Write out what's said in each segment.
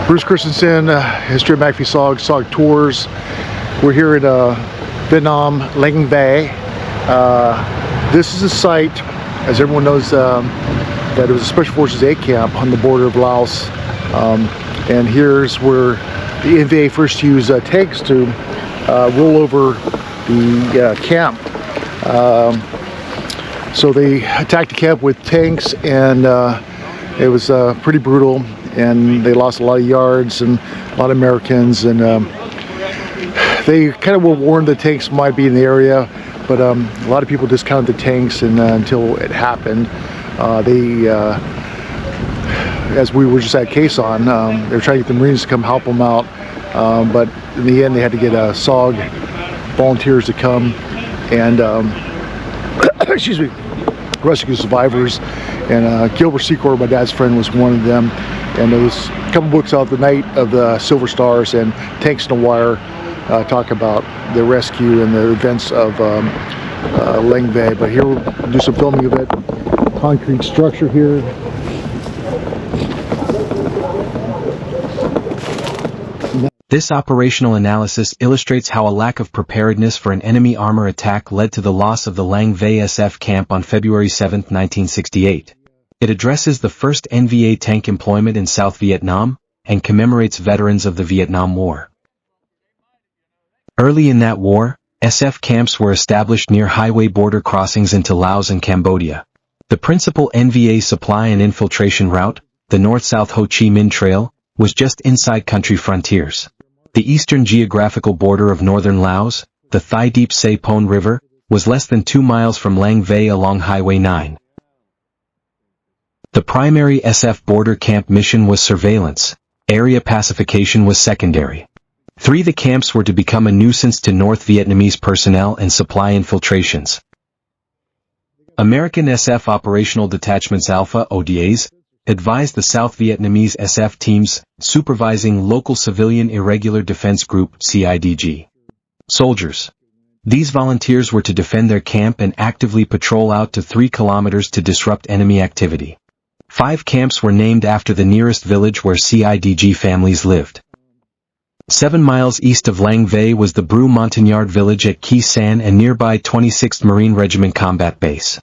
Bruce Christensen, history of MACVSOG, SOG Tours. We're here at Vietnam, Lang Vay. This is a site, as everyone knows, that it was a Special Forces A camp on the border of Laos. And here's where the NVA first used tanks to roll over the camp. So they attacked the camp with tanks, and it was pretty brutal, and they lost a lot of yards and a lot of Americans, and they kind of were warned the tanks might be in the area, but a lot of people discounted the tanks, and until it happened, as we were just at Quezon, they were trying to get the Marines to come help them out, but in the end they had to get SOG volunteers to come and excuse me, rescue survivors. And Gilbert Secor, my dad's friend, was one of them. And there was a couple books out, The Night of the Silver Stars and Tanks in a Wire, talk about the rescue and the events of Lang Vay. But here we'll do some filming of it. Concrete structure here. This operational analysis illustrates how a lack of preparedness for an enemy armor attack led to the loss of the Lang Vay SF camp on February 7, 1968. It addresses the first NVA tank employment in South Vietnam, and commemorates veterans of the Vietnam War. Early in that war, SF camps were established near highway border crossings into Laos and Cambodia. The principal NVA supply and infiltration route, the North-South Ho Chi Minh Trail, was just inside country frontiers. The eastern geographical border of northern Laos, the Thai Deep Se Pon River, was less than 2 miles from Lang Vay along Highway 9. The primary SF border camp mission was surveillance. Area pacification was secondary. The camps were to become a nuisance to North Vietnamese personnel and supply infiltrations. American SF Operational Detachments Alpha ODAs advised the South Vietnamese SF teams, supervising local Civilian Irregular Defense Group (CIDG) soldiers. These volunteers were to defend their camp and actively patrol out to 3 kilometers to disrupt enemy activity. 5 camps were named after the nearest village where CIDG families lived. 7 miles east of Lang Vay was the Bru Montagnard village at Khe San and nearby 26th Marine Regiment Combat Base.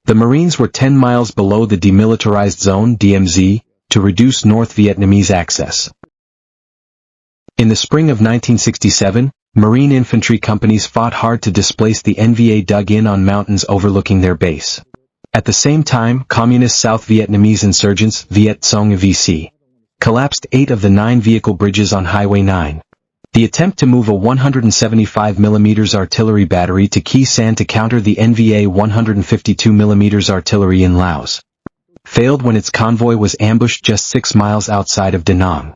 The Marines were 10 miles below the Demilitarized Zone (DMZ) to reduce North Vietnamese access. In the spring of 1967, Marine infantry companies fought hard to displace the NVA dug in on mountains overlooking their base. At the same time, Communist South Vietnamese insurgents Viet Cong VC collapsed 8 of the 9 vehicle bridges on Highway 9. The attempt to move a 175mm artillery battery to Khe San to counter the NVA 152mm artillery in Laos failed when its convoy was ambushed just 6 miles outside of Da Nang.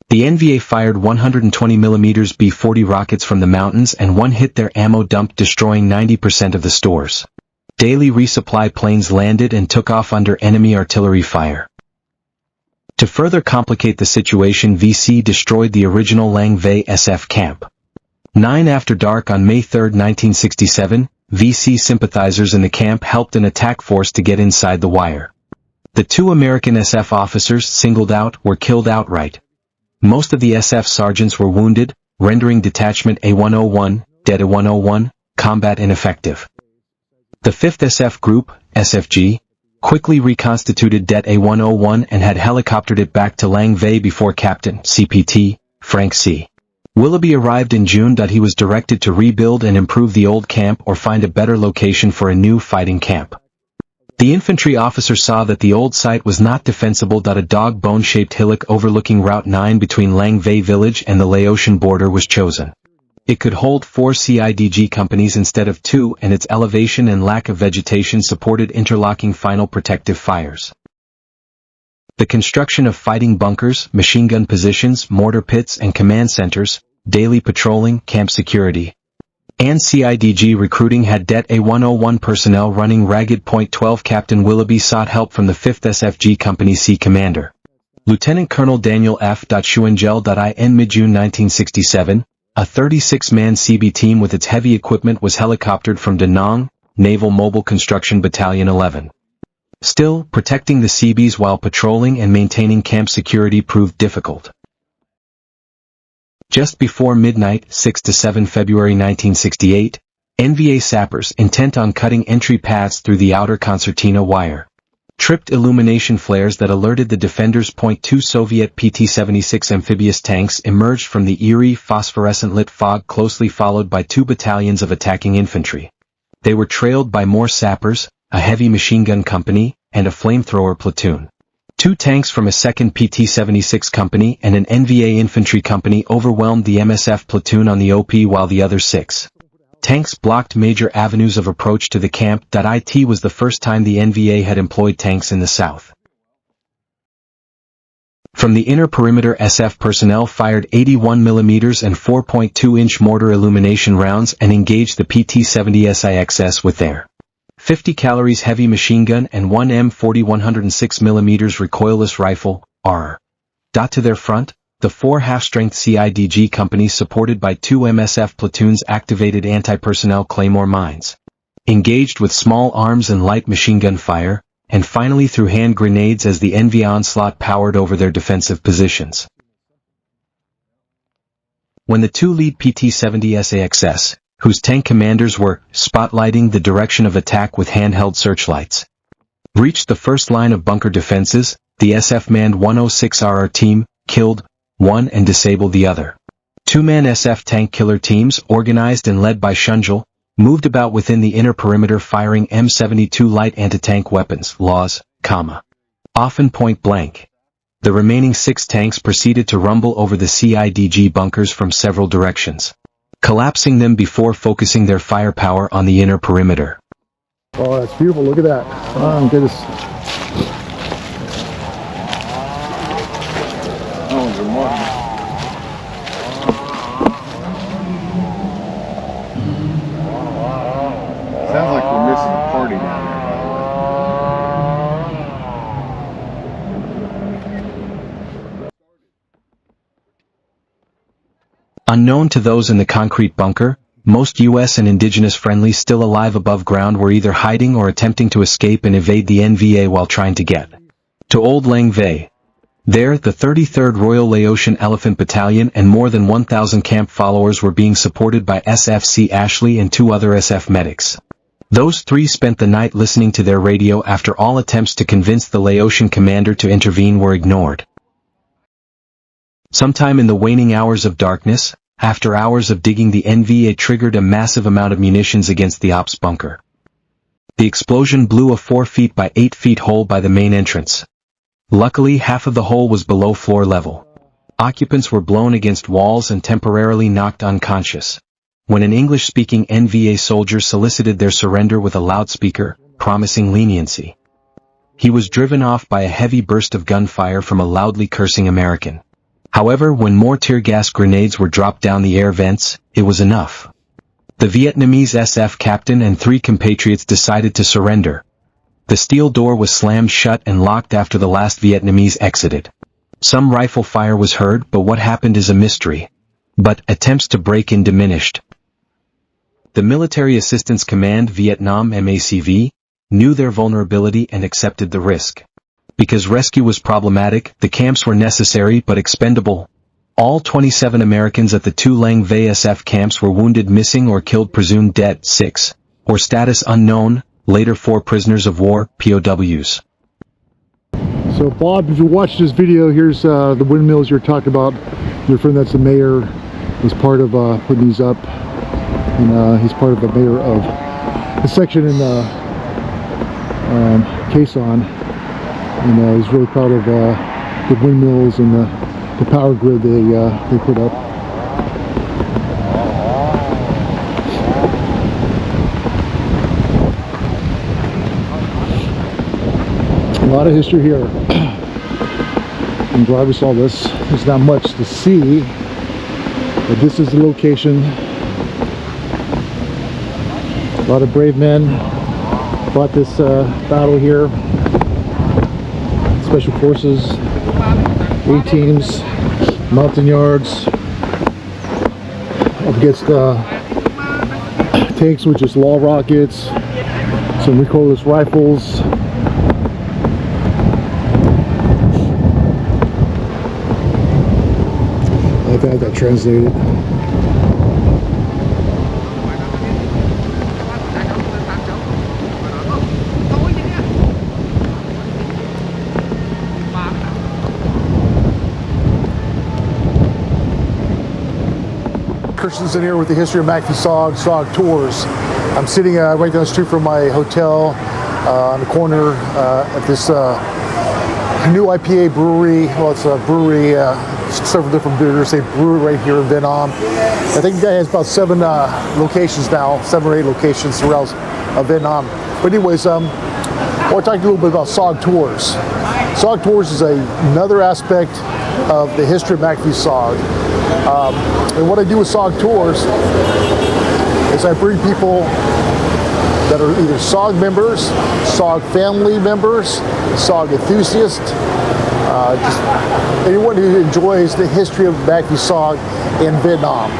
The NVA fired 120mm B-40 rockets from the mountains, and one hit their ammo dump, destroying 90% of the stores. Daily resupply planes landed and took off under enemy artillery fire. To further complicate the situation, VC destroyed the original Lang Vay SF camp. 9 after dark on May 3, 1967, VC sympathizers in the camp helped an attack force to get inside the wire. The 2 American SF officers singled out were killed outright. Most of the SF sergeants were wounded, rendering Detachment A101, Det A101, combat ineffective. The 5th SF Group, SFG, quickly reconstituted Det A101 and had helicoptered it back to Lang Vay before Captain CPT Frank C. Willoughby arrived in June. He was directed to rebuild and improve the old camp or find a better location for a new fighting camp. The infantry officer saw that the old site was not defensible. A dog bone-shaped hillock overlooking Route 9 between Lang Vay village and the Laotian border was chosen. It could hold 4 CIDG companies instead of 2, and its elevation and lack of vegetation supported interlocking final protective fires. The construction of fighting bunkers, machine gun positions, mortar pits and command centers, daily patrolling, camp security, and CIDG recruiting had Det A101 personnel running ragged. Point 12 Captain Willoughby sought help from the 5th SFG Company C commander, Lieutenant Colonel Daniel F. Schuengel. In mid-June 1967, a 36-man CB team with its heavy equipment was helicoptered from Da Nang, Naval Mobile Construction Battalion 11. Still, protecting the Seabees while patrolling and maintaining camp security proved difficult. Just before midnight, 6 to 7 February 1968, NVA sappers, intent on cutting entry paths through the outer concertina wire, tripped illumination flares that alerted the defenders. Two Soviet PT-76 amphibious tanks emerged from the eerie, phosphorescent-lit fog, closely followed by 2 battalions of attacking infantry. They were trailed by more sappers, a heavy machine gun company, and a flamethrower platoon. 2 tanks from a 2nd PT-76 company and an NVA infantry company overwhelmed the MSF platoon on the OP, while the other 6 tanks blocked major avenues of approach to the camp. It was the first time the NVA had employed tanks in the south. From the inner perimeter, SF personnel fired 81mm and 4.2-inch mortar illumination rounds and engaged the PT-70 SIXS with their 50 calories heavy machine gun and 1 M40 106mm recoilless rifle, R. To their front, the 4 half-strength CIDG companies, supported by 2 MSF platoons, activated anti-personnel claymore mines, engaged with small arms and light machine gun fire, and finally threw hand grenades as the NVA onslaught powered over their defensive positions. When the 2 lead PT-70 SIXS, whose tank commanders were spotlighting the direction of attack with handheld searchlights, reached the first line of bunker defenses, the SF manned 106RR team killed 1 and disabled the other. 2-man SF tank killer teams, organized and led by Shunjal, moved about within the inner perimeter, firing M72 light anti-tank weapons, often point blank. The remaining 6 tanks proceeded to rumble over the CIDG bunkers from several directions, collapsing them before focusing their firepower on the inner perimeter. Oh, that's beautiful. Look at that. Oh, my goodness. Oh, good morning. Sounds like we're missing a party down there, by the way. Unknown to those in the concrete bunker, most U.S. and indigenous friendlies still alive above ground were either hiding or attempting to escape and evade the NVA while trying to get to Old Lang Vey. There, the 33rd Royal Laotian Elephant Battalion and more than 1,000 camp followers were being supported by SFC Ashley and 2 other SF medics. Those 3 spent the night listening to their radio after all attempts to convince the Laotian commander to intervene were ignored. Sometime in the waning hours of darkness, after hours of digging, the NVA triggered a massive amount of munitions against the ops bunker. The explosion blew a 4 feet by 8 feet hole by the main entrance. Luckily, half of the hole was below floor level. Occupants were blown against walls and temporarily knocked unconscious, when an English-speaking NVA soldier solicited their surrender with a loudspeaker, promising leniency. He was driven off by a heavy burst of gunfire from a loudly cursing American. However, when more tear gas grenades were dropped down the air vents, it was enough. The Vietnamese SF captain and 3 compatriots decided to surrender. The steel door was slammed shut and locked after the last Vietnamese exited. Some rifle fire was heard, but what happened is a mystery. But attempts to break in diminished. The Military Assistance Command, Vietnam MACV, knew their vulnerability and accepted the risk. Because rescue was problematic, the camps were necessary but expendable. All 27 Americans at the 2 Lang Vey SF camps were wounded, missing or killed, presumed dead, 6, or status unknown, later 4 prisoners of war, POWs. So Bob, if you watch this video, here's the windmills you're talking about. Your friend that's the mayor was part of putting these up. And he's part of the mayor of the section in Quezon. And he's really proud of the windmills and the power grid they put up. A lot of history here. I'm glad we saw this. There's not much to see, but this is the location. A lot of brave men fought this battle here. Special Forces, A-teams, Montagnards, up against tanks with just law rockets, some recoilless rifles, I've had that translated. Christensen here with the history of MACVSOG, SOG Tours. I'm sitting right down the street from my hotel on the corner at this new IPA brewery. Well, it's a brewery, several different beers. They brew it right here in Venmo. I think the guy has about 7 locations now, 7 or 8 locations throughout Venmo. But anyways, I want to talk to you a little bit about SOG Tours. SOG Tours is another aspect of the history of MACVSOG. And what I do with SOG Tours is I bring people that are either SOG members, SOG family members, SOG enthusiasts, just anyone who enjoys the history of MACVSOG in Vietnam.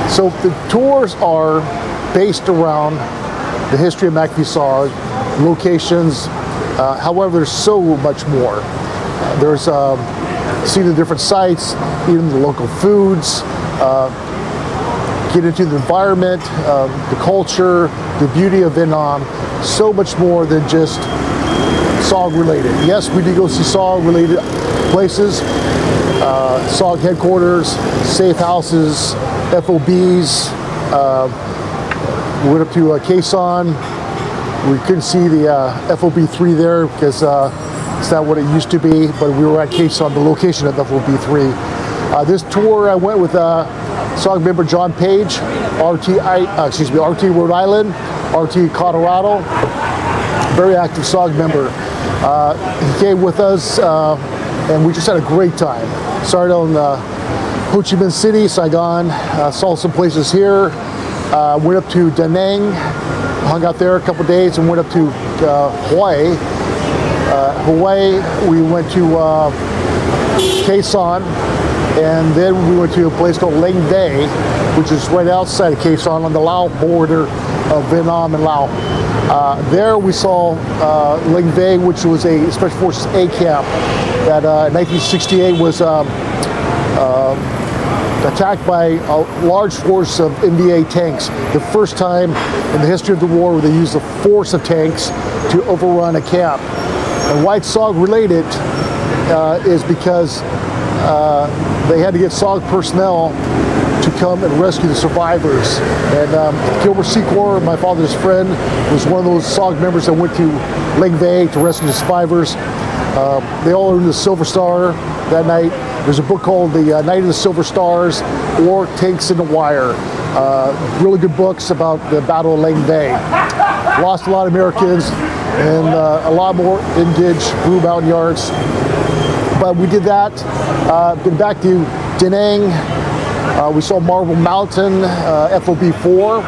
So the tours are based around the history of MACVSOG, locations, however, there's so much more. There's see the different sites, even the local foods, get into the environment, the culture, the beauty of Vietnam, so much more than just SOG related. Yes, we do go see SOG related places, SOG headquarters, safe houses, FOBs. We went up to Quezon. We couldn't see the FOB3 there because it's not what it used to be, but we were at Quezon, the location of FOB3. This tour I went with SOG member John Page, RT Rhode Island, RT Colorado, very active SOG member. He came with us and we just had a great time. Started on Ho Chi Minh City, Saigon, saw some places here, went up to Da Nang, hung out there a couple days, and went up to Hawaii. We went to Quezon, and then we went to a place called Lang Bay, which is right outside of Quezon on the Lao border of Vietnam and Laos. There we saw Lang Bay, which was a Special Forces A camp that in 1968 was attacked by a large force of NVA tanks. The first time in the history of the war where they used the force of tanks to overrun a camp. And why it's SOG related is because they had to get SOG personnel to come and rescue the survivors. And Gilbert Secor, my father's friend, was one of those SOG members that went to Lang Bay to rescue the survivors. They all earned the Silver Star that night. There's a book called The Night of the Silver Stars or Tanks in the Wire. Really good books about the Battle of Lang Bay. Lost a lot of Americans and a lot more engaged Blue Mountain Yards. But we did that. Been back to Da Nang. We saw Marble Mountain, FOB4.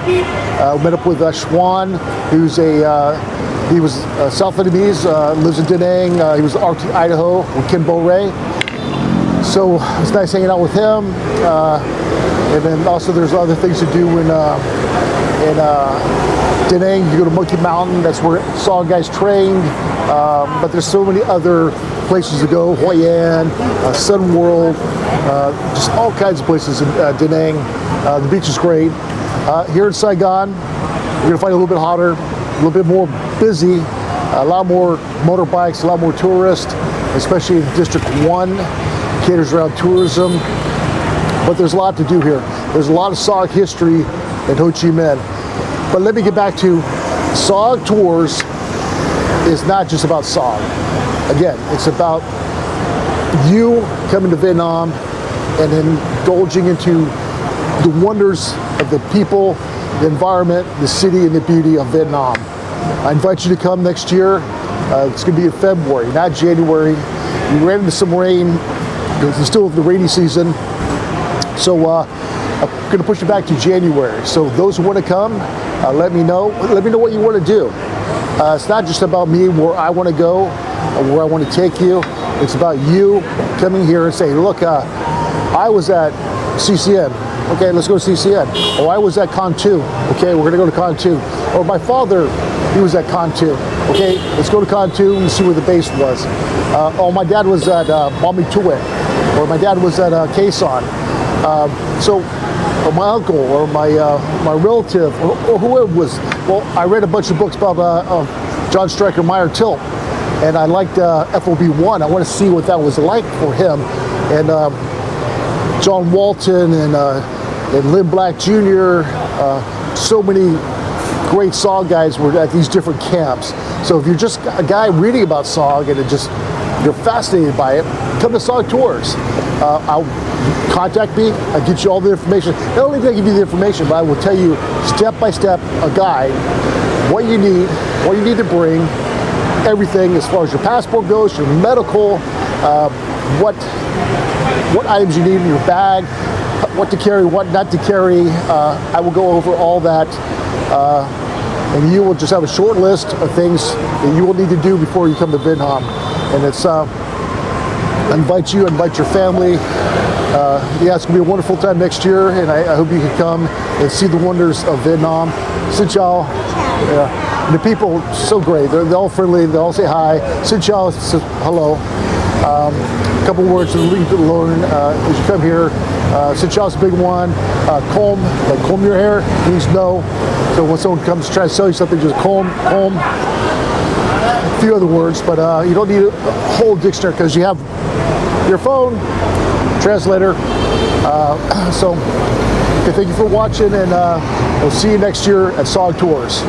Met up with Schwan, who's he was South Vietnamese, lives in Da Nang. He was RT Idaho with Ken Bo Ray. So it's nice hanging out with him. And then also there's other things to do in Da Nang. You go to Monkey Mountain, that's where SOG guys trained. But there's so many other places to go. Hoi An, Sun World, just all kinds of places in Da Nang. The beach is great. Here in Saigon, you're gonna find it a little bit hotter, a little bit more busy, a lot more motorbikes, a lot more tourists, especially in District 1, caters around tourism. But there's a lot to do here. There's a lot of SOG history in Ho Chi Minh. But let me get back to SOG Tours is not just about SOG. Again, it's about you coming to Vietnam and indulging into the wonders of the people, the environment, the city, and the beauty of Vietnam. I invite you to come next year. It's going to be in February, not January. We ran into some rain. It's still the rainy season. So I'm going to push it back to January. So those who want to come, let me know. Let me know what you want to do. It's not just about me, where I want to go, or where I want to take you. It's about you coming here and saying, look, I was at CCN. Okay, let's go to CCN. Oh, I was at Con 2. Okay, we're going to go to Con 2. Or my father, he was at Con 2. Okay, let's go to Con 2 and see where the base was. Oh, my dad was at Bami Tuet. Or my dad was at Quezon. So my uncle or my relative or whoever was, well, I read a bunch of books about John Stryker Meyer Tilt, and I liked FOB1. I want to see what that was like for him. And John Walton and Lynn Black Jr., so many great SOG guys were at these different camps. So if you're just a guy reading about SOG and you're fascinated by it, come to SOG Tours. I'll contact me. I'll get you all the information. Not only will I give you the information, but I will tell you step by step a guide, what you need to bring, everything as far as your passport goes, your medical, what items you need in your bag, what to carry, what not to carry. I will go over all that. And you will just have a short list of things that you will need to do before you come to Vietnam. And it's, invite your family. Yeah, it's gonna be a wonderful time next year, and I hope you can come and see the wonders of Vietnam. Xin chào. Yeah. And the people, so great. They're all friendly. They all say hi. Xin chào, hello. A couple words to learn as you come here. Xin chào is a big one. Comb your hair means no. So when someone comes to try to sell you something, just comb. A few other words, but you don't need a whole dictionary because you have your phone, translator. So okay, thank you for watching, and we'll see you next year at SOG Tours.